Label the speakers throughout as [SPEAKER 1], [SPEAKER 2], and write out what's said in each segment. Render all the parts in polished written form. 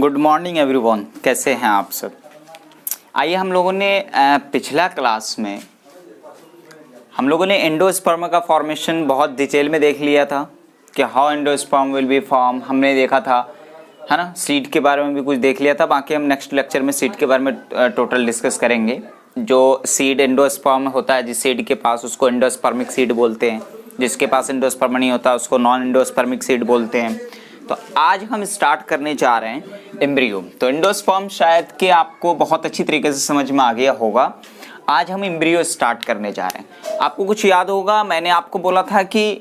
[SPEAKER 1] Good morning everyone, कैसे हैं आप सब। आइए हम लोगों ने पिछला क्लास में हम लोगों ने एंडोस्पर्म का फॉर्मेशन बहुत डिटेल में देख लिया था कि how endosperm will be form हमने देखा था, है ना। सीड के बारे में भी कुछ देख लिया था। बाकी हम नेक्स्ट लेक्चर में सीड के बारे में टोटल डिस्कस करेंगे। जो सीड एंडोस्पर्म होता है, जिस सीड के पास, उसको एंडोस्पर्मिक सीड बोलते हैं। जिसके पास एंडोस्पर्म नहीं होता उसको नॉन एंडोस्पर्मिक सीड बोलते हैं। तो आज हम स्टार्ट करने जा रहे हैं एम्ब्रियो। तो एंडोस्पर्म शायद कि आपको बहुत अच्छी तरीके से समझ में आ गया होगा। आज हम एम्ब्रियो स्टार्ट करने जा रहे हैं। आपको कुछ याद होगा, मैंने आपको बोला था कि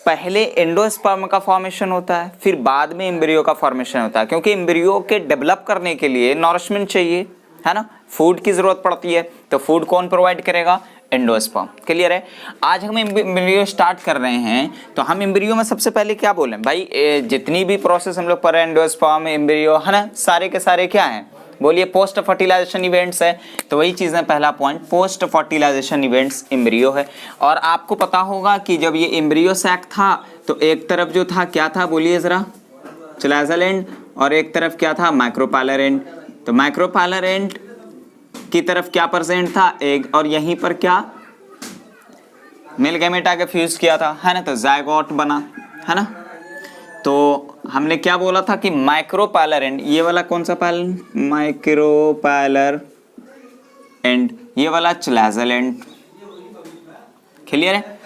[SPEAKER 1] पहले एंडोस्पर्म का फॉर्मेशन होता है, फिर बाद में एम्ब्रियो का फॉर्मेशन होता है। क्योंकि एम्ब्रियो के डेवलप करने के लिए नॉरिशमेंट चाहिए, है ना, फूड की जरूरत पड़ती है। तो फूड कौन प्रोवाइड करेगा? एंडोस्पर्म। क्लियर है। आज हम एम्ब्रियो स्टार्ट कर रहे हैं। तो हम एम्ब्रियो में सबसे पहले क्या बोलें भाई, जितनी भी प्रोसेस हम लोग पढ़ रहे हैं, एंडोस्पर्म, एम्ब्रियो, है ना, सारे के सारे क्या हैं? बोलिए, पोस्ट फर्टिलाइजेशन इवेंट्स है। तो वही चीज़ है, पहला point post fertilization events embryo है। और आपको पता होगा कि जब ये एम्ब्रियो सैक था तो एक तरफ जो था क्या था, बोलिए जरा, फ्लैजेल एंड, और एक तरफ क्या था, माइक्रोपाइलर एंड। तो माइक्रोपाइलर एंड की तरफ क्या प्रेजेंट था? एग। और यहीं पर क्या, मेल गैमेट आके फ्यूज किया था, है ना, तो जायगोट बना, है ना। तो हमने क्या बोला था कि माइक्रोपाइलर एंड, ये वाला कौन सा पाइलर, माइक्रोपाइलर एंड, ये वाला फ्लैजेल एंड। क्लियर है।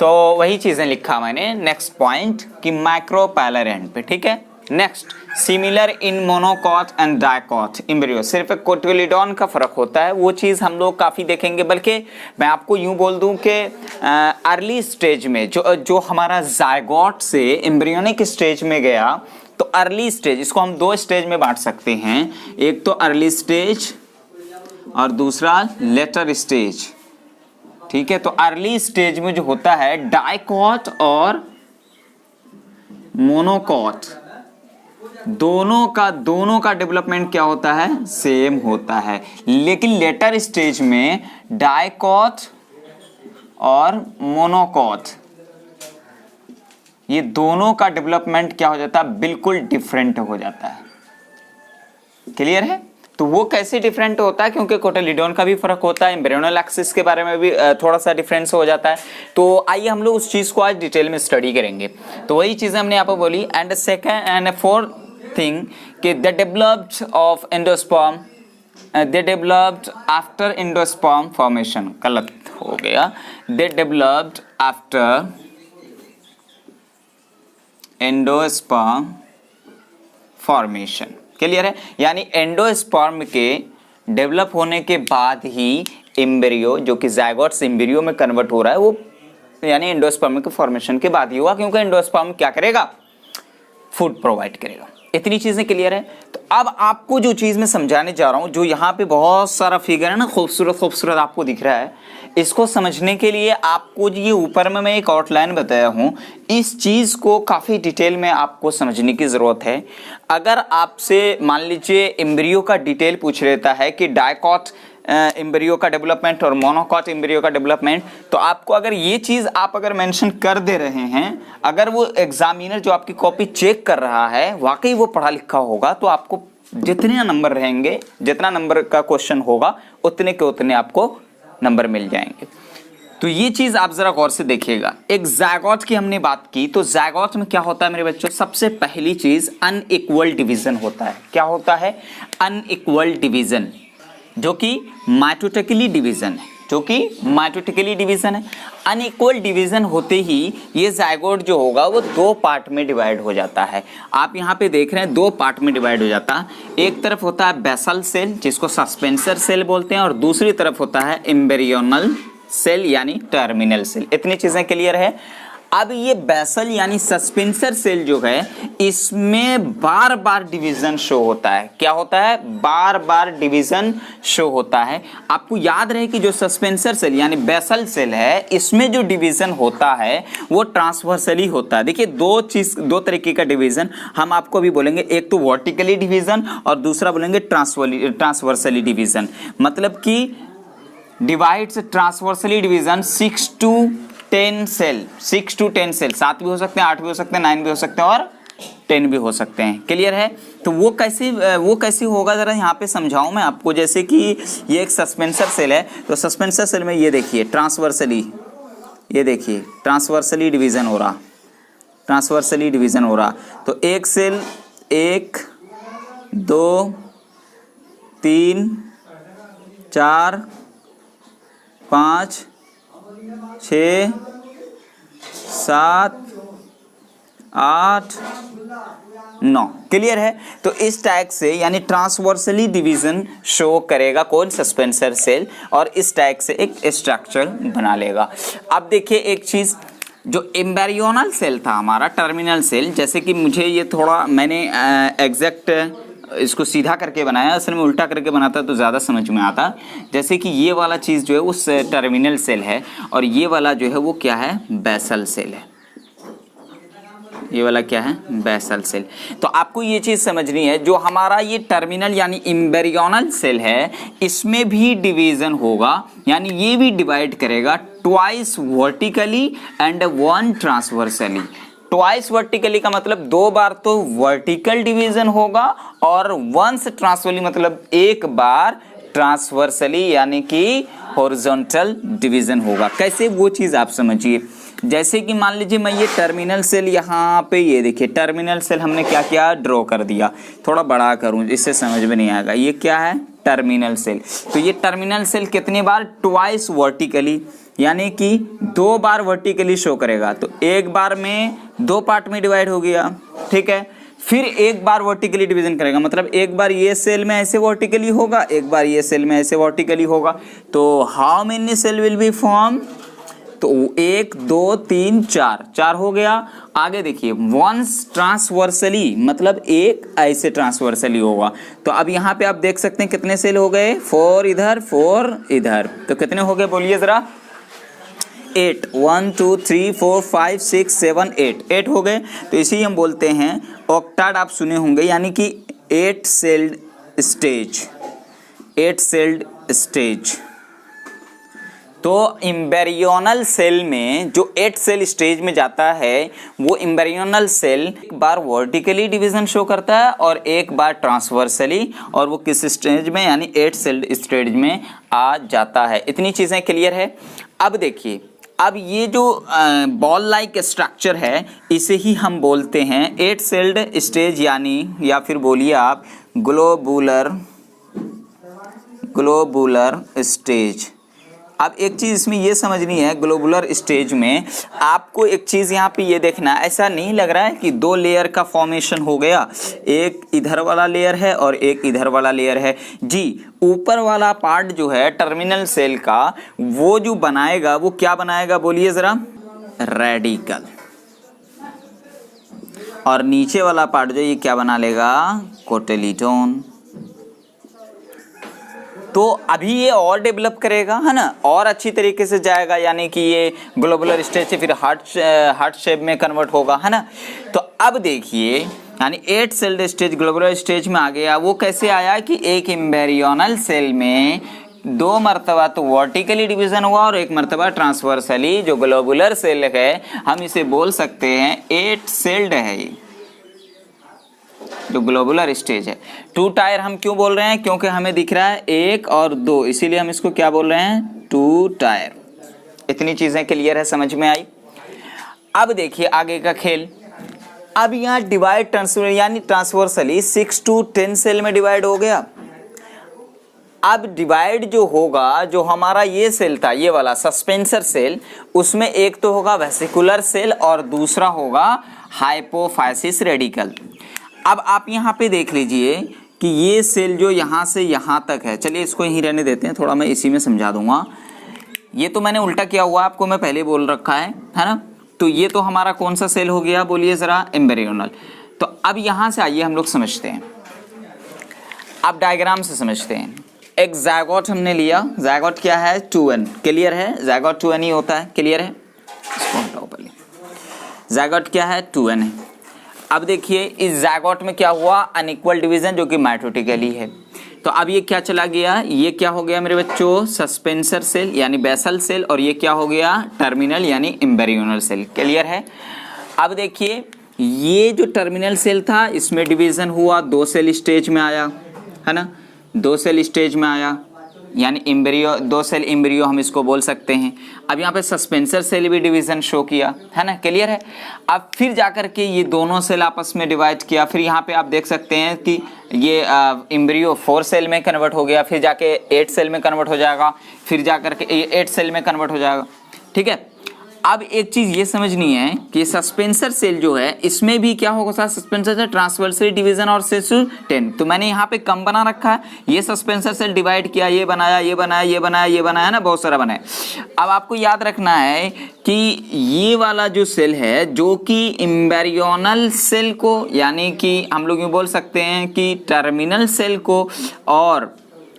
[SPEAKER 1] तो वही चीजें लिखा मैंने नेक्स्ट पॉइंट कि माइक्रोपाइलर एंड पे, ठीक है। Next, similar in monocot and dicot embryo. सिर्फ एक कोटिलिडॉन का फर्क होता है, वो चीज़ हम लोग काफ़ी देखेंगे। बल्कि मैं आपको यूं बोल दूं कि अर्ली स्टेज में जो हमारा जायगोट से एम्ब्रियोनिक स्टेज में गया, तो अर्ली स्टेज, इसको हम दो स्टेज में बांट सकते हैं। एक तो अर्ली स्टेज और दूसरा लेटर स्टेज, ठीक है। तो अर्ली स्टेज में जो होता है डाइकॉट और मोनोकॉट, दोनों का डेवलपमेंट क्या होता है? सेम होता है। लेकिन लेटर स्टेज में डाइकॉट और मोनोकॉट, ये दोनों का डेवलपमेंट क्या हो जाता है? बिल्कुल डिफरेंट हो जाता है। क्लियर है। तो वो कैसे डिफरेंट होता है? क्योंकि कोटिलिडॉन का भी फर्क होता है, एम्ब्रियोनल एक्सिस के बारे में भी थोड़ा सा डिफरेंस हो जाता है। तो आइए हम लोग उस चीज को आज डिटेल में स्टडी करेंगे। तो वही चीजें हमने यहाँ पर बोली। And second and fourth thing कि the developed of endosperm, they developed after endosperm formation. गलत हो गया, they developed after endosperm formation. Clear है। यानी एंडोस्पर्म के डेवलप होने के बाद ही एम्ब्रियो, जो कि जायगोट से एम्ब्रियो में कन्वर्ट हो रहा है, वो यानी एंडोस्पर्म के फॉर्मेशन के बाद ही हुआ। क्योंकि एंडोस्पर्म क्या करेगा? फूड प्रोवाइड करेगा। इतनी चीजें क्लियर है। तो अब आपको जो चीज मैं समझाने जा रहा हूं, जो यहाँ पे बहुत सारा फिगर है ना, खूबसूरत खूबसूरत आपको दिख रहा है, इसको समझने के लिए आपको ये ऊपर में मैं एक आउटलाइन बताया हूं, इस चीज को काफी डिटेल में आपको समझने की जरूरत है। अगर आपसे मान लीजिए एम्ब्रियो का डिटेल पूछ लेता है कि डाइकॉट एम्ब्रियो का डेवलपमेंट और मोनोकॉट एम्ब्रियो का डेवलपमेंट, तो आपको अगर ये चीज आप अगर मेंशन कर दे रहे हैं, अगर वो एग्जामिनर जो आपकी कॉपी चेक कर रहा है वाकई वो पढ़ा लिखा होगा, तो आपको जितने नंबर रहेंगे, जितना नंबर का क्वेश्चन होगा, उतने के उतने आपको नंबर मिल जाएंगे। तो ये चीज आप जरा गौर से देखिएगा। एक जायगोट की हमने बात की, तो जायगोट में क्या होता है मेरे बच्चों? सबसे पहली चीज अनइक्वल डिवीजन होता है। क्या होता है? अनइक्वल डिवीजन, जो कि माइटोटिकली डिवीजन है, जो कि माइटोटिकली डिवीजन है। अनइक्वल डिवीजन होते ही ये जायगोट जो होगा वो दो पार्ट में डिवाइड हो जाता है। आप यहाँ पे देख रहे हैं दो पार्ट में डिवाइड हो जाता है। एक तरफ होता है बेसल सेल, जिसको सस्पेंसर सेल बोलते हैं, और दूसरी तरफ होता है एम्ब्रियोनल सेल यानी टर्मिनल सेल। इतनी चीजें क्लियर है। अब ये बेसल यानी सस्पेंसर सेल जो है, इसमें बार बार डिवीजन शो होता है। क्या होता है? बार बार डिवीजन शो होता है। आपको याद रहे कि जो सस्पेंसर सेल यानी बेसल सेल है, इसमें जो डिवीजन होता है वो ट्रांसवर्सली होता है। देखिए दो तरीके का डिवीजन हम आपको भी बोलेंगे, एक तो वर्टिकली डिवीजन और दूसरा बोलेंगे ट्रांसवर्सली डिवीजन। मतलब कि divides transversely division 6 to 10 cell, 6 to 10 cell, 7 भी हो सकते हैं, 8 भी हो सकते हैं, 9 भी हो सकते हैं और 10 भी हो सकते हैं। क्लियर है? तो वो कैसे होगा ज़रा यहाँ पे समझाऊँ मैं आपको। जैसे कि ये एक सस्पेंसर सेल है, तो सस्पेंसर सेल में ये देखिए ट्रांसवर्सली, ये देखिए ट्रांसवर्सली डिवीज़न हो रहा, ट्रांसवर्सली डिवीज़न हो रहा। तो एक सेल 1 2 3 4 5 6 7 8 9। क्लियर है? तो इस टैग से यानी ट्रांसवर्सली डिवीजन शो करेगा कौन? सस्पेंसर सेल, और इस टैग से एक स्ट्रक्चर बना लेगा। अब देखिए एक चीज़, जो एम्ब्रियोनल सेल था हमारा, टर्मिनल सेल, जैसे कि मुझे ये थोड़ा मैंने एग्जैक्ट इसको सीधा करके बनाया, असल में उल्टा करके बनाता तो ज़्यादा समझ में आता। जैसे कि ये वाला चीज़ जो है उस टर्मिनल सेल है, और ये वाला जो है वो क्या है? बेसल सेल है। ये वाला क्या है? Basal cell. तो आपको ये चीज़ समझनी है, जो हमारा ये टर्मिनल यानी एम्ब्रियोनल सेल है, इसमें भी डिवीज़न होगा, यानी ये भी डिवाइड करेगा twice vertically and 1 transversely. Twice vertically का मतलब 2 बार तो वर्टिकल डिवीज़न होगा, और वंस ट्रांसवर्सली मतलब 1 बार ट्रांसवर्सली यानी कि हॉरिजॉन्टल डिवीज़न होगा। कैसे? वो चीज़ आप समझिए। जैसे कि मान लीजिए मैं ये टर्मिनल सेल यहाँ पे, ये देखिए टर्मिनल सेल हमने क्या किया? ड्रॉ कर दिया। थोड़ा बड़ा करूँ, इससे समझ में नहीं आएगा। ये क्या है? Terminal cell. तो ये टर्मिनल सेल कितनी बार? ट्वाइस वर्टिकली, यानी कि 2 बार वर्टिकली शो करेगा। तो एक बार में 2 पार्ट में डिवाइड हो गया, ठीक है। फिर एक बार वर्टिकली डिवीजन करेगा, मतलब एक बार ये सेल में ऐसे वर्टिकली होगा, एक बार ये सेल में ऐसे वर्टिकली होगा। तो how many cell will be form? तो 1 2 3 4 हो गया। आगे देखिए वंस ट्रांसवर्सली मतलब एक ऐसे ट्रांसवर्सली होगा। तो अब यहाँ पे आप देख सकते हैं कितने सेल हो गए? 4 इधर 4 इधर। तो कितने हो गए बोलिए जरा? 8 1 2 3 4 5 6 7 8 हो गए। तो इसी हम बोलते हैं ऑक्टाड, आप सुने होंगे, यानी कि 8 सेल्ड स्टेज, 8 सेल्ड स्टेज। तो एम्ब्रियोनल सेल में जो 8 सेल स्टेज में जाता है, वो एम्ब्रियोनल सेल एक बार वर्टिकली डिवीजन शो करता है और एक बार ट्रांसवर्सली, और वो किस स्टेज में? यानी 8 सेल स्टेज में आ जाता है। इतनी चीज़ें क्लियर है? अब देखिए, अब ये जो बॉल लाइक स्ट्रक्चर है, इसे ही हम बोलते हैं 8 सेल्ड स्टेज, यानी या फिर बोलिए आप ग्लोबुलर स्टेज। अब एक चीज़ इसमें ये समझनी है, ग्लोबुलर स्टेज में आपको एक चीज़ यहाँ पे ये देखना, ऐसा नहीं लग रहा है कि 2 लेयर का फॉर्मेशन हो गया, एक इधर वाला लेयर है और एक इधर वाला लेयर है। जी, ऊपर वाला पार्ट जो है टर्मिनल सेल का, वो जो बनाएगा वो क्या बनाएगा बोलिए ज़रा? रेडिकल। और नीचे वाला पार्ट जो ये क्या बना लेगा? कोटिलेडोन। तो अभी ये और डेवलप करेगा, है ना, और अच्छी तरीके से जाएगा, यानी कि ये ग्लोबुलर स्टेज से फिर हार्ट शेप में कन्वर्ट होगा, है ना। तो अब देखिए, यानी 8 सेल्ड स्टेज ग्लोबुलर स्टेज में आ गया। वो कैसे आया कि एक एम्ब्रियोनल सेल में 2 मरतबा तो वर्टिकली डिवीजन हुआ और 1 मरतबा ट्रांसवर्सली। जो ग्लोबुलर सेल है हम इसे बोल सकते हैं 8 सेल्ड है ये, जो ग्लोबुलर स्टेज है। 2 टायर हम क्यों बोल रहे हैं? क्योंकि हमें दिख रहा है 1 और 2, इसीलिए हम इसको क्या बोल रहे हैं? 2 टायर। इतनी चीजें क्लियर है, समझ में आई? अब देखिए आगे का खेल। अब यहाँ डिवाइड ट्रांसफर यानी ट्रांसवर्सली 6 to 10 सेल में डिवाइड हो गया। अब डिवाइड जो होगा, जो हमारा ये सेल था, ये वाला सस्पेंसर सेल, उसमें एक तो होगा वेसिकुलर सेल और दूसरा होगा हाइपोफाइसिस रेडिकल। अब आप यहाँ पे देख लीजिए कि ये सेल जो यहाँ से यहाँ तक है, चलिए इसको यहीं रहने देते हैं, थोड़ा मैं इसी में समझा दूंगा। ये तो मैंने उल्टा किया हुआ, आपको मैं पहले बोल रखा है ना। तो ये तो हमारा कौन सा सेल हो गया बोलिए ज़रा? एम्ब्रियोनल। तो अब यहाँ से आइए हम लोग समझते हैं, अब डायग्राम से समझते हैं। एक ज़ायगोट हमने लिया, ज़ायगोट क्या है? 2n। क्लियर है? ज़ायगोट 2n ही होता है। क्लियर है? इसको हटाओ पहले। ज़ायगोट क्या है? 2n है। अब देखिए इस ज़ायगोट में क्या हुआ? अनइक्वल डिवीजन, जो कि माइटोटिकली है। तो अब ये क्या चला गया? ये क्या हो गया मेरे बच्चों? सस्पेंसर सेल यानी बेसल सेल, और ये क्या हो गया? टर्मिनल यानी एम्ब्रियोनल सेल। क्लियर है? अब देखिए ये जो टर्मिनल सेल था इसमें डिवीजन हुआ, 2 सेल स्टेज में आया, है ना, 2 सेल स्टेज में आया, यानी एम्ब्रियो, 2 सेल एम्ब्रियो हम इसको बोल सकते हैं। अब यहाँ पे सस्पेंसर सेल भी डिवीजन शो किया, है ना, क्लियर है। अब फिर जाकर के ये दोनों सेल आपस में डिवाइड किया, फिर यहाँ पे आप देख सकते हैं कि ये एम्ब्रियो 4 सेल में कन्वर्ट हो गया, फिर जाके 8 सेल में कन्वर्ट हो जाएगा, फिर जाकर के ये 8 सेल में कन्वर्ट हो जाएगा, ठीक है। अब एक चीज ये समझनी है कि सस्पेंसर सेल जो है इसमें भी क्या होगा साथ, सस्पेंसर सेल ट्रांसवर्सली डिवीजन और सेसुल 10, तो मैंने यहाँ पे कम बना रखा है, ये सस्पेंसर सेल डिवाइड किया, ये बनाया, ये बनाया, ये बनाया, ये बनाया ना, बहुत सारा बनाया। अब आपको याद रखना है कि ये वाला जो सेल है जो कि एम्ब्रियोनल सेल को, यानी कि हम लोग यूँ बोल सकते हैं कि टर्मिनल सेल को और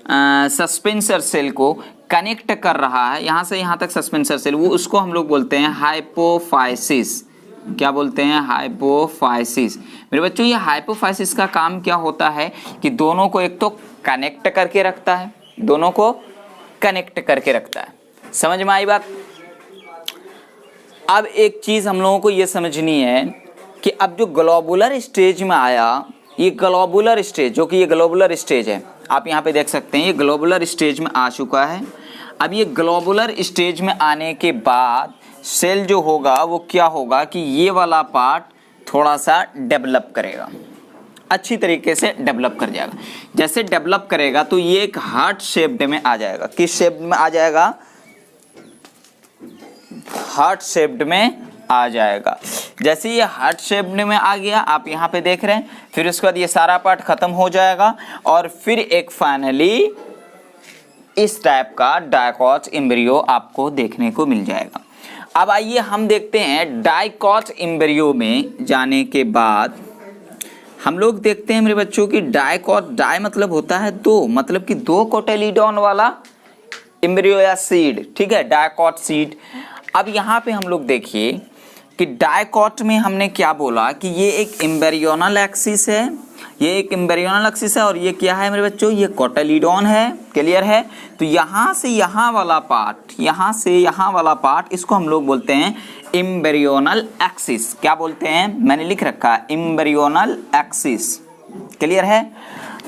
[SPEAKER 1] सस्पेंसर सेल को कनेक्ट कर रहा है, यहाँ से यहाँ तक सस्पेंसर सेल, वो उसको हम लोग बोलते हैं हाइपोफाइसिस। क्या बोलते हैं? हाइपोफाइसिस। मेरे बच्चों, ये हाइपोफाइसिस का काम क्या होता है कि दोनों को एक तो कनेक्ट करके रखता है, दोनों को कनेक्ट करके रखता है। समझ में आई बात? अब एक चीज हम लोगों को ये समझनी है कि अब जो ग्लोबुलर स्टेज में आया, ये ग्लोबुलर स्टेज, जो कि ये ग्लोबुलर स्टेज है, आप यहाँ पे देख सकते हैं ये ग्लोबुलर स्टेज में आ चुका है। अब ये ग्लोबुलर स्टेज में आने के बाद सेल जो होगा वो क्या होगा कि ये वाला पार्ट थोड़ा सा डेवलप करेगा, अच्छी तरीके से डेवलप कर जाएगा। जैसे डेवलप करेगा तो ये एक हार्ट शेप्ड में आ जाएगा। किस शेप में आ जाएगा? हार्ट शेप्ड में आ जाएगा। जैसे ये हार्ट शेप में आ गया, आप यहाँ पे देख रहे हैं, फिर उसके बाद ये सारा पार्ट खत्म हो जाएगा और फिर एक फाइनली इस टाइप का डाइकॉट एम्ब्रियो आपको देखने को मिल जाएगा। अब आइए हम देखते हैं डाइकॉट एम्ब्रियो में जाने के बाद हम लोग देखते हैं मेरे बच्चों की डाइकॉट, डाई मतलब होता है दो, मतलब कि 2 कोटिलीडॉन वाला एम्ब्रियो या सीड, ठीक है, डाइकॉट सीड। अब यहाँ पे हम लोग देखिए कि डाइकॉट में हमने क्या बोला कि ये एक एम्ब्रियोनल एक्सिस है, ये एक एम्ब्रियोनल एक्सिस है और ये क्या है मेरे बच्चों? ये कोटिलीडॉन है। क्लियर है? तो यहाँ से यहाँ वाला पार्ट, यहाँ से यहाँ वाला पार्ट, इसको हम लोग बोलते हैं एम्ब्रियोनल एक्सिस। क्या बोलते हैं? मैंने लिख रखा है एम्ब्रियोनल एक्सिस। क्लियर है?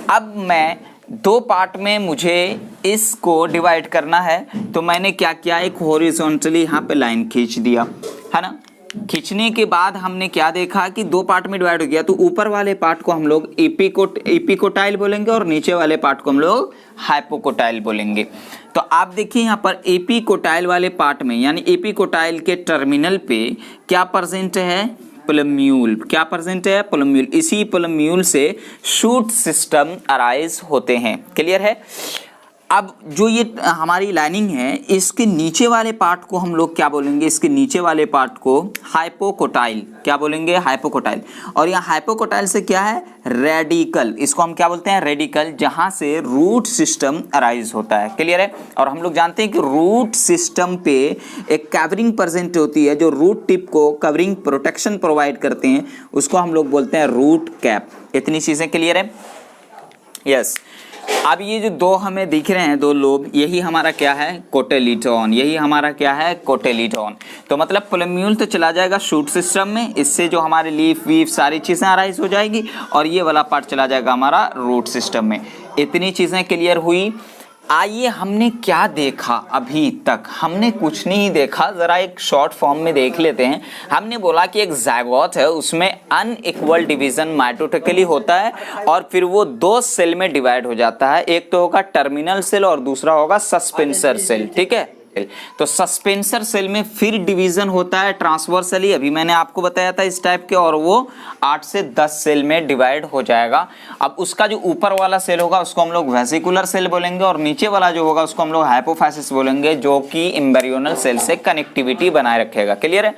[SPEAKER 1] अब मैं 2 पार्ट में मुझे इसको डिवाइड करना है, तो मैंने क्या किया, एक हॉरिजॉन्टली यहाँ पे लाइन खींच दिया, है ना। खींचने के बाद हमने क्या देखा कि 2 पार्ट में डिवाइड हो गया, तो ऊपर वाले पार्ट को हम लोग एपिकोटाइल बोलेंगे और नीचे वाले पार्ट को हम लोग हाइपोकोटाइल बोलेंगे। तो आप देखिए यहाँ पर एपिकोटाइल वाले पार्ट में, यानी एपिकोटाइल के टर्मिनल पे क्या प्रेजेंट है? प्लम्यूल। क्या प्रेजेंट है? प्लम्यूल। इसी प्लम्यूल से शूट सिस्टम अराइज होते हैं। क्लियर है? अब जो ये हमारी लाइनिंग है, इसके नीचे वाले पार्ट को हम लोग क्या बोलेंगे? इसके नीचे वाले पार्ट को हाइपोकोटाइल। क्या बोलेंगे? हाइपोकोटाइल। और यहाँ हाइपोकोटाइल से क्या है? रेडिकल। इसको हम क्या बोलते हैं? रेडिकल, जहाँ से रूट सिस्टम अराइज होता है। क्लियर है? और हम लोग जानते हैं कि रूट सिस्टम पे एक कवरिंग प्रेजेंट होती है, जो रूट टिप को कवरिंग प्रोटेक्शन प्रोवाइड करते हैं, उसको हम लोग बोलते हैं रूट कैप। इतनी चीजें क्लियर है? यस। अब ये जो 2 हमें दिख रहे हैं, 2 लोब, यही हमारा क्या है? कोटिलीडॉन। यही हमारा क्या है? कोटिलीडॉन। तो मतलब प्लम्यूल तो चला जाएगा शूट सिस्टम में, इससे जो हमारे लीफ वीफ सारी चीज़ें अराइज हो जाएगी, और ये वाला पार्ट चला जाएगा हमारा रूट सिस्टम में। इतनी चीज़ें क्लियर हुई। आइए हमने क्या देखा अभी तक? हमने कुछ नहीं देखा, ज़रा एक शॉर्ट फॉर्म में देख लेते हैं। हमने बोला कि एक ज़ायगोट है, उसमें अनइक्वल डिवीजन माइटोटिकली होता है और फिर वो 2 सेल में डिवाइड हो जाता है। एक तो होगा टर्मिनल सेल और दूसरा होगा सस्पेंसर सेल। ठीक है? तो सस्पेंसर सेल में फिर डिवीजन होता है ट्रांसवर्सली, अभी मैंने आपको बताया था इस टाइप के, और वो 8 से 10 सेल में डिवाइड हो जाएगा। अब उसका जो ऊपर वाला सेल होगा उसको हम लोग वेसिकुलर सेल बोलेंगे, और नीचे वाला जो होगा उसको हम लोग हाइपोफाइसिस बोलेंगे, जो कि एम्ब्रियोनल सेल से कनेक्टिविटी बनाए रखेगा। क्लियर है?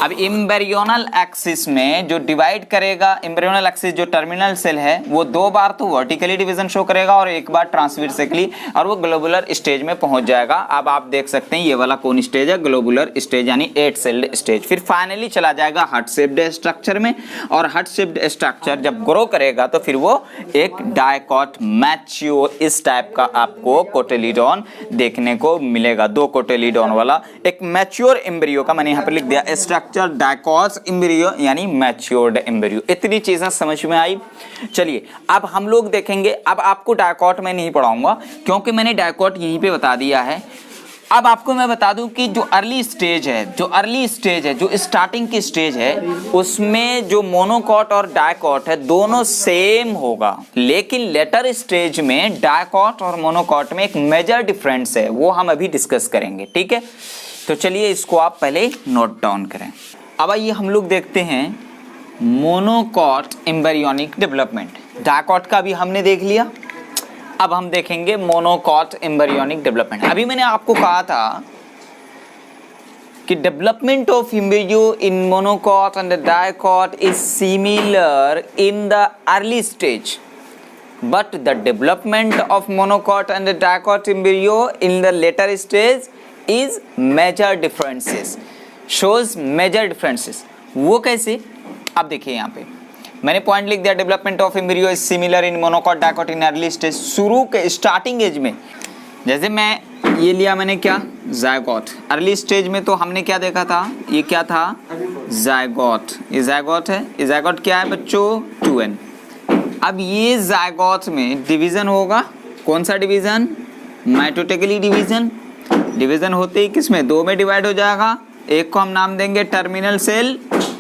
[SPEAKER 1] अब एम्ब्रियोनल एक्सिस में जो डिवाइड करेगा, एम्ब्रियोनल एक्सिस जो टर्मिनल सेल है, वो 2 बार तो वर्टिकली डिवीजन शो करेगा और 1 बार ट्रांसवर्सली, और वो ग्लोबुलर स्टेज में पहुंच जाएगा। अब आप देख सकते हैं ये वाला कौन स्टेज है? ग्लोबुलर स्टेज, यानी 8 सेल्ड स्टेज। फिर फाइनली चला जाएगा हार्ट शेप्ड स्ट्रक्चर में, और हार्ट शेप्ड स्ट्रक्चर जब ग्रो करेगा तो फिर वो एक डाइकॉट मैच्योर इस टाइप का आपको कोटिलीडॉन देखने को मिलेगा। 2 कोटिलीडॉन वाला एक मैच्योर एम्ब्रियो का मैंने यहाँ पर लिख दिया स्ट्रक्चर स्ट्रक्चर डायकॉट एम्ब्रियो यानी मैच्योर्ड एम्ब्रियो। इतनी चीजें समझ में आई। चलिए अब हम लोग देखेंगे। अब आपको डायकॉट मैं नहीं पढ़ाऊंगा क्योंकि मैंने डायकॉट यहीं पे बता दिया है। अब आपको मैं बता दूं कि जो अर्ली स्टेज है, जो स्टार्टिंग की स्टेज है, उसमें जो मोनोकॉट और डायकॉट है दोनों सेम होगा, लेकिन लेटर स्टेज में डायकॉट और मोनोकॉट में एक मेजर डिफरेंस है, वो हम अभी डिस्कस करेंगे। ठीक है, तो चलिए इसको आप पहले नोट डाउन करें। अब आइए हम लोग देखते हैं मोनोकॉट एम्ब्रियोनिक डेवलपमेंट। डायकॉट का भी हमने देख लिया, अब हम देखेंगे मोनोकॉट एम्ब्रियोनिक डेवलपमेंट। अभी मैंने आपको कहा था कि development of embryo in monocot and dicot is similar in the early stage, but the development of monocot and dicot embryo in the later stage is major differences, shows major differences. वो कैसे? अब देखिए यहाँ पे मैंने point लिख दिया, development of embryo is similar in monocot dicot in early stage. शुरू के स्टार्टिंग एज में, जैसे मैं ये लिया मैंने क्या, जायगोट। अर्ली स्टेज में तो हमने क्या देखा था, ये क्या था, जायगोट। ये जायगोट है, ये जायगोट क्या है बच्चों, 2n। अब ये जायगोट में डिवीजन होगा, कौन सा डिवीजन, माइटोटिकली डिवीजन। डिवीजन होते ही किसमें, 2 में डिवाइड हो जाएगा। एक को हम नाम देंगे टर्मिनल सेल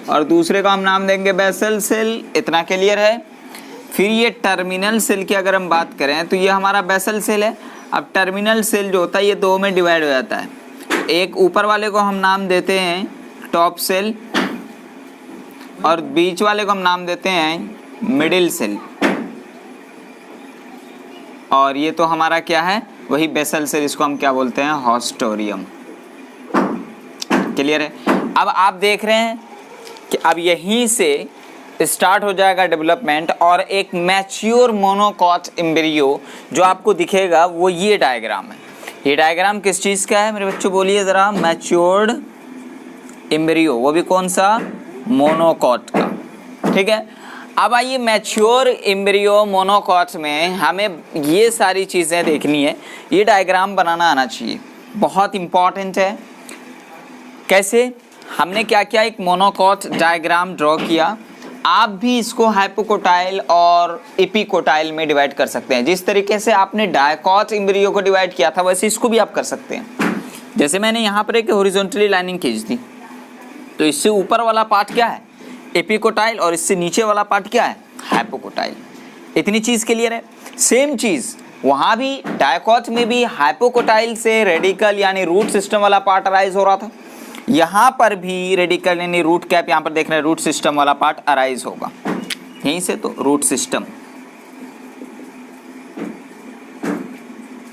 [SPEAKER 1] और दूसरे को हम नाम देंगे बेसल सेल। इतना क्लियर है। फिर ये टर्मिनल सेल की अगर हम बात करें तो ये हमारा बेसल सेल है। अब टर्मिनल सेल जो होता है ये 2 में डिवाइड हो जाता है। एक ऊपर वाले को हम नाम देते हैं टॉप सेल और बीच वाले को हम नाम देते हैं मिडिल सेल, और ये तो हमारा क्या है, वही बेसल सेल, इसको हम क्या बोलते हैं, हॉस्टोरियम। क्लियर है। अब आप देख रहे हैं कि अब यहीं से स्टार्ट हो जाएगा डेवलपमेंट, और एक मैच्योर मोनोकॉट एम्ब्रियो जो आपको दिखेगा वो ये डायग्राम है। ये डायग्राम किस चीज़ का है मेरे बच्चों, बोलिए ज़रा, मैच्योर्ड एम्ब्रियो, वो भी कौन सा, मोनोकॉट का। ठीक है। अब आइए मैच्योर एम्ब्रियो मोनोकॉट में हमें ये सारी चीज़ें देखनी है, ये डायग्राम बनाना आना चाहिए, बहुत इम्पॉर्टेंट है। कैसे, हमने क्या किया, एक मोनोकॉट डायग्राम ड्रॉ किया। आप भी इसको हाइपोकोटाइल और एपिकोटाइल में डिवाइड कर सकते हैं। जिस तरीके से आपने डायकॉट एम्ब्रियो को डिवाइड किया था वैसे इसको भी आप कर सकते हैं। जैसे मैंने यहाँ पर एक हॉरिजॉन्टली लाइनिंग खींच दी, तो इससे ऊपर वाला पार्ट क्या है, एपिकोटाइल, और इससे नीचे वाला पार्ट क्या है, हाइपोकोटाइल। इतनी चीज़ क्लियर है। सेम चीज़ वहाँ भी डायकॉट में भी हाइपोकोटाइल से रेडिकल यानी रूट सिस्टम वाला पार्ट अराइज हो रहा था। यहाँ पर भी रेडिकल यानी रूट कैप, यहाँ पर देख रहे हैं रूट सिस्टम वाला पार्ट अराइज होगा, यहीं से तो रूट सिस्टम।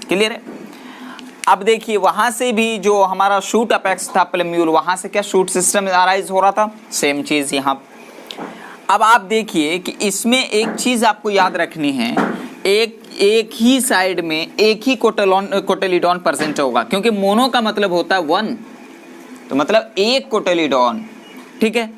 [SPEAKER 1] क्लियर है। अब देखिए वहां से भी जो हमारा शूट अपेक्स था प्लेम्यूल, वहां से क्या शूट सिस्टम अराइज हो रहा था, सेम चीज यहाँ। अब आप देखिए कि इसमें एक चीज आपको याद रखनी है, एक ही साइड में एक ही कोटेलिडॉन प्रेजेंट होगा, क्योंकि मोनो का मतलब होता है 1, तो मतलब एक कोटेलिडॉन। ठीक है।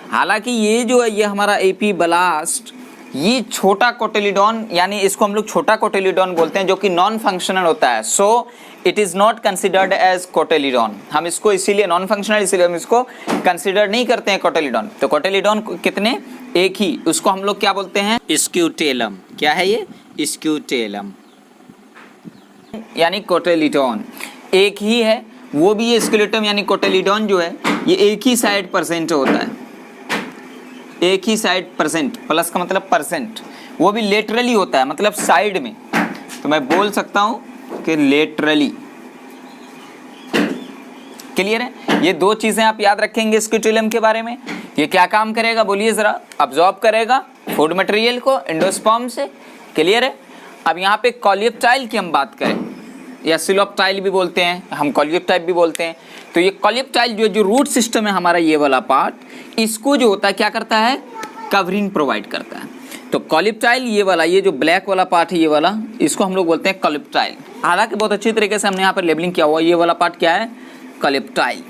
[SPEAKER 1] हालांकि ये जो है ये हमारा एपी ब्लास्ट, ये छोटा कोटेलिडॉन, यानी इसको हम लोग छोटा कोटेलिडॉन बोलते हैं, जो कि नॉन फंक्शनल होता है। So it is not considered as cotyledon. हम इसको इसीलिए नॉन फंक्शनल, इसीलिए हम इसको कंसिडर नहीं करते हैं कोटेलिडॉन। तो कोटेलिडॉन कितने, एक ही, उसको हम लोग क्या बोलते हैं, स्क्यूटेलम। क्या है ये, स्क्यूटेलम, यानी कोटेलिडॉन एक ही है। वो भी ये स्केलेटम यानी कोटेलिडॉन जो है ये एक ही साइड परसेंट होता है, एक ही साइड परसेंट, प्लस का मतलब परसेंट, वो भी लेटरली होता है, मतलब साइड में। तो मैं बोल सकता हूं कि लेटरली। क्लियर है। ये 2 चीजें आप याद रखेंगे स्क्यूटेलम के बारे में। ये क्या काम करेगा बोलिए जरा, अब्जॉर्ब करेगा फूड मटेरियल को एंडोस्पर्म से। क्लियर है। अब यहाँ पे कॉलियोप्टाइल की हम बात करें, या सिलोप्टाइल भी बोलते हैं, हम कॉलियोप्टाइल भी बोलते हैं। तो ये कॉलियोप्टाइल जो रूट सिस्टम है हमारा, ये वाला पार्ट, इसको जो होता है क्या करता है, कवरिंग प्रोवाइड करता है। तो कॉलियोप्टाइल ये वाला, ये जो ब्लैक वाला पार्ट है ये वाला, इसको हम लोग बोलते हैं कॉलियोप्टाइल। हालांकि बहुत अच्छी तरीके से हमने यहाँ पर लेबलिंग किया हुआ, ये वाला पार्ट क्या है, कॉलियोप्टाइल।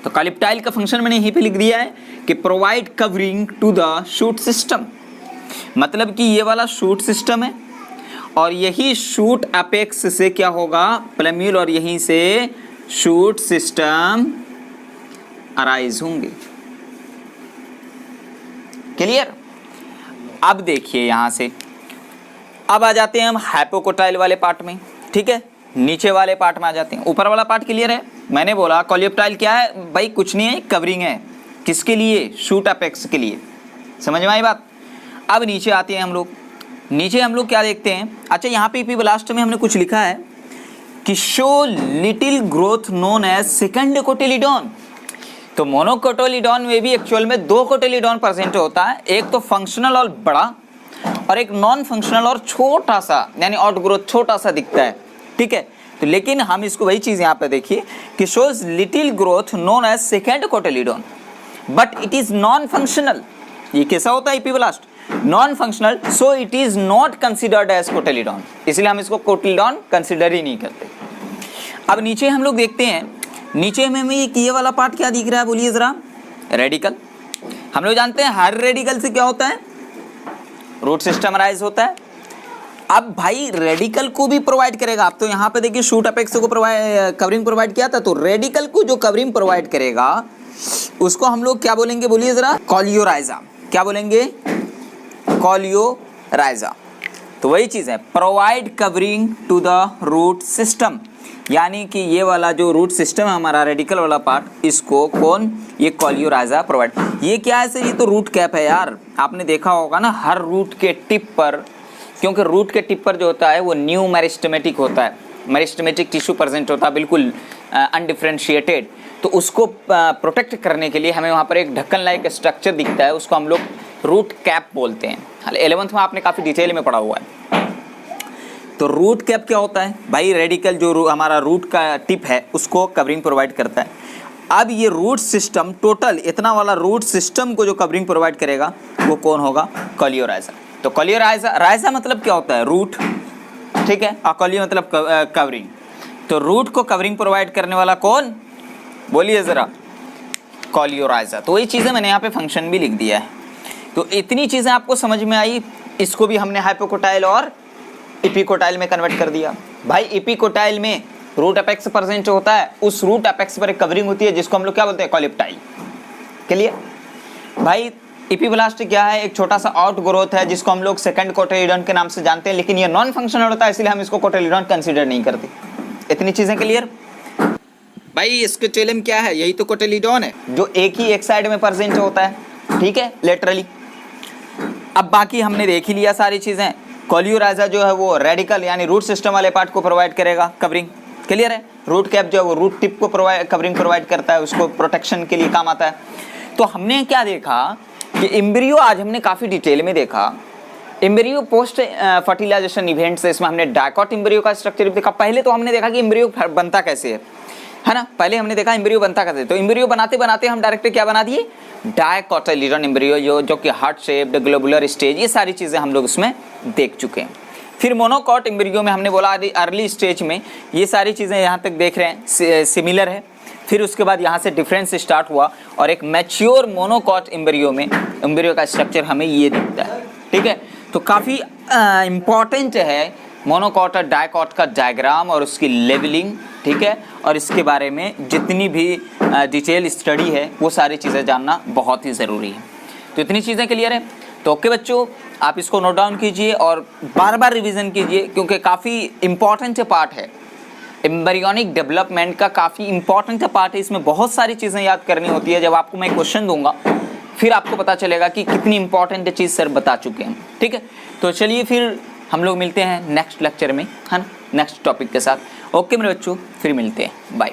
[SPEAKER 1] तो कॉलियोप्टाइल का फंक्शन मैंने यहीं पे लिख दिया है कि provide covering to the shoot system, मतलब कि ये वाला शूट सिस्टम है और यही शूट अपेक्स से क्या होगा, प्लेम्यूल, और यहीं से शूट सिस्टम अराइज होंगे। क्लियर? अब देखिए यहां से अब आ जाते हैं हम हाइपोकोटाइल वाले पार्ट में। ठीक है, नीचे वाले पार्ट में आ जाते हैं। ऊपर वाला पार्ट क्लियर है? मैंने बोला कोलियोप्टाइल क्या है भाई, कुछ नहीं है, कवरिंग है। किसके लिए? शूट अपेक्स के लिए। समझ में आई बात? अब नीचे आते हैं हम लोग। नीचे हम लोग क्या देखते हैं? अच्छा, यहाँ पे एपिब्लास्ट में हमने कुछ लिखा है कि show little growth known as second cotyledon. तो मोनोकोटिलीडॉन में भी एक्चुअल में 2 कोटिलीडॉन प्रेजेंट होता है, एक तो फंक्शनल और बड़ा, और एक नॉन फंक्शनल और छोटा सा, यानी आउट ग्रोथ छोटा सा दिखता है। ठीक है, तो लेकिन हम इसको वही चीज यहाँ पे देखिए कि shows little growth known as second cotyledon but it is non functional. ये कैसा होता है epiblast? Non functional, so it is not considered as cotyledon, इसलिए हम इसको कोटिलीडॉन कंसिडर ही नहीं करते। अब नीचे हम लोग देखते हैं, नीचे में हमें ये वाला पार्ट क्या दिख रहा है, बोलिए जरा? रेडिकल। हम लोग जानते हैं हर रेडिकल से क्या होता है? रूट सिस्टम राइज होता है। अब भाई रेडिकल को भी प्रोवाइड करेगा। आप तो यहाँ पे देखिए शूट अपेक्स को कवरिंग प्रोवाइड किया था, तो रेडिकल को जो कवरिंग प्रोवाइड करेगा उसको हम लोग क्या बोलेंगे, बोलिए जरा? कॉलियोराइजा। क्या बोलेंगे? कॉलियोराइजा। तो वही चीज है, provide covering to the root system, यानी कि ये वाला जो रूट सिस्टम है हमारा रेडिकल वाला पार्ट, इसको कौन? ये कॉलियोराइजा प्रोवाइड। ये क्या है सर? ये तो रूट कैप है यार। आपने देखा होगा ना हर रूट के टिप पर, क्योंकि रूट के टिप पर जो होता है वो न्यू मेरिस्टेमेटिक होता है, मेरिस्टेमेटिक टिश्यू प्रेजेंट होता है, बिल्कुल अनडिफ्रेंशिएटेड। तो उसको प्रोटेक्ट करने के लिए हमें वहाँ पर एक ढक्कन लाइक स्ट्रक्चर दिखता है, उसको हम लोग रूट कैप बोलते हैं। 11th में आपने काफ़ी डिटेल में पढ़ा हुआ है। तो रूट कैप क्या होता है भाई? रेडिकल जो हमारा रूट का टिप है उसको कवरिंग प्रोवाइड करता है। अब ये रूट सिस्टम, टोटल इतना वाला रूट सिस्टम को जो कवरिंग प्रोवाइड करेगा वो कौन होगा? कॉलियोराइजा। तो कॉलियोराइजा, राइजा मतलब क्या होता है? रूट। ठीक है, और कॉलियो मतलब कवरिंग। तो रूट को कवरिंग प्रोवाइड करने वाला कौन? बोलिए जरा? कॉलियोराइजा। तो वही चीज़ें मैंने यहाँ पे फंक्शन भी लिख दिया है। तो इतनी चीज़ें आपको समझ में आई। इसको भी हमने हाइपोकोटाइल और एपिकोटाइल में कन्वर्ट कर दिया। भाई एपिकोटाइल में रूट अपेक्स प्रेजेंट होता है, उस रूट अपेक्स पर एक कवरिंग होती है जिसको हम लोग क्या बोलते हैं? कोलियोप्टाइल। क्लियर? भाई एपिब्लास्ट क्या है? एक छोटा सा आउट ग्रोथ है जिसको हम लोग सेकंड कोटिलीडॉन के नाम से जानते हैं, लेकिन ये नॉन फंक्शनल होता है, इसलिए हम इसको कोटिलीडॉन कंसीडर नहीं करते। इतनी चीजें क्लियर? भाई स्केलेटन क्या है? यही तो कोटिलीडॉन है जो एक ही एक साइड में प्रेजेंट होता है। ठीक है, लेटरली। अब बाकी हमने देख ही लिया सारी चीजें। कॉलियोराइजा जो है वो रेडिकल यानी रूट सिस्टम वाले पार्ट को प्रोवाइड करेगा कवरिंग। क्लियर है? रूट कैप जो है वो रूट टिप को कवरिंग प्रोवाइड करता है, उसको प्रोटेक्शन के लिए काम आता है। तो हमने क्या देखा कि एम्ब्रियो आज हमने काफ़ी डिटेल में देखा। एम्ब्रियो पोस्ट फर्टिलाइजेशन इवेंट्स है, इसमें हमने डायकॉट एम्ब्रियो का स्ट्रक्चर देखा। पहले तो हमने देखा कि एम्ब्रियो बनता कैसे है ना? पहले हमने देखा एम्ब्रियो बनता कैसे। तो एम्ब्रियो बनाते बनाते हम डायरेक्ट क्या बना दिए? डायकोटिलीडॉन एम्ब्रियो, जो कि हार्ट शेप्ड, ग्लोबुलर स्टेज, ये सारी चीज़ें हम लोग उसमें देख चुके हैं। फिर मोनोकॉट एम्ब्रियो में हमने बोला अर्ली स्टेज में ये सारी चीज़ें यहाँ तक देख रहे हैं सिमिलर है। फिर उसके बाद यहाँ से डिफरेंस स्टार्ट हुआ और एक मैच्योर मोनोकॉट एम्ब्रियो में एम्ब्रियो का स्ट्रक्चर हमें ये दिखता है। ठीक है, तो काफ़ी इम्पॉर्टेंट है मोनोकॉट और डायकॉट का डायग्राम और उसकी लेवलिंग। ठीक है, और इसके बारे में जितनी भी डिटेल स्टडी है वो सारी चीज़ें जानना बहुत ही ज़रूरी है। तो इतनी चीज़ें क्लियर है? तो ओके बच्चों, आप इसको नोट डाउन कीजिए और बार बार रिवीजन कीजिए, क्योंकि काफ़ी इम्पॉर्टेंट पार्ट है। एम्ब्रियोनिक डेवलपमेंट का काफ़ी इंपॉर्टेंट पार्ट है। इसमें बहुत सारी चीज़ें याद करनी होती है। जब आपको मैं क्वेश्चन दूंगा फिर आपको पता चलेगा कि कितनी इंपॉर्टेंट चीज़ सर बता चुके हैं। ठीक है, तो चलिए फिर हम लोग मिलते हैं नेक्स्ट लेक्चर में, है ना, नेक्स्ट टॉपिक के साथ। ओके मेरे बच्चों, फिर मिलते हैं, बाय।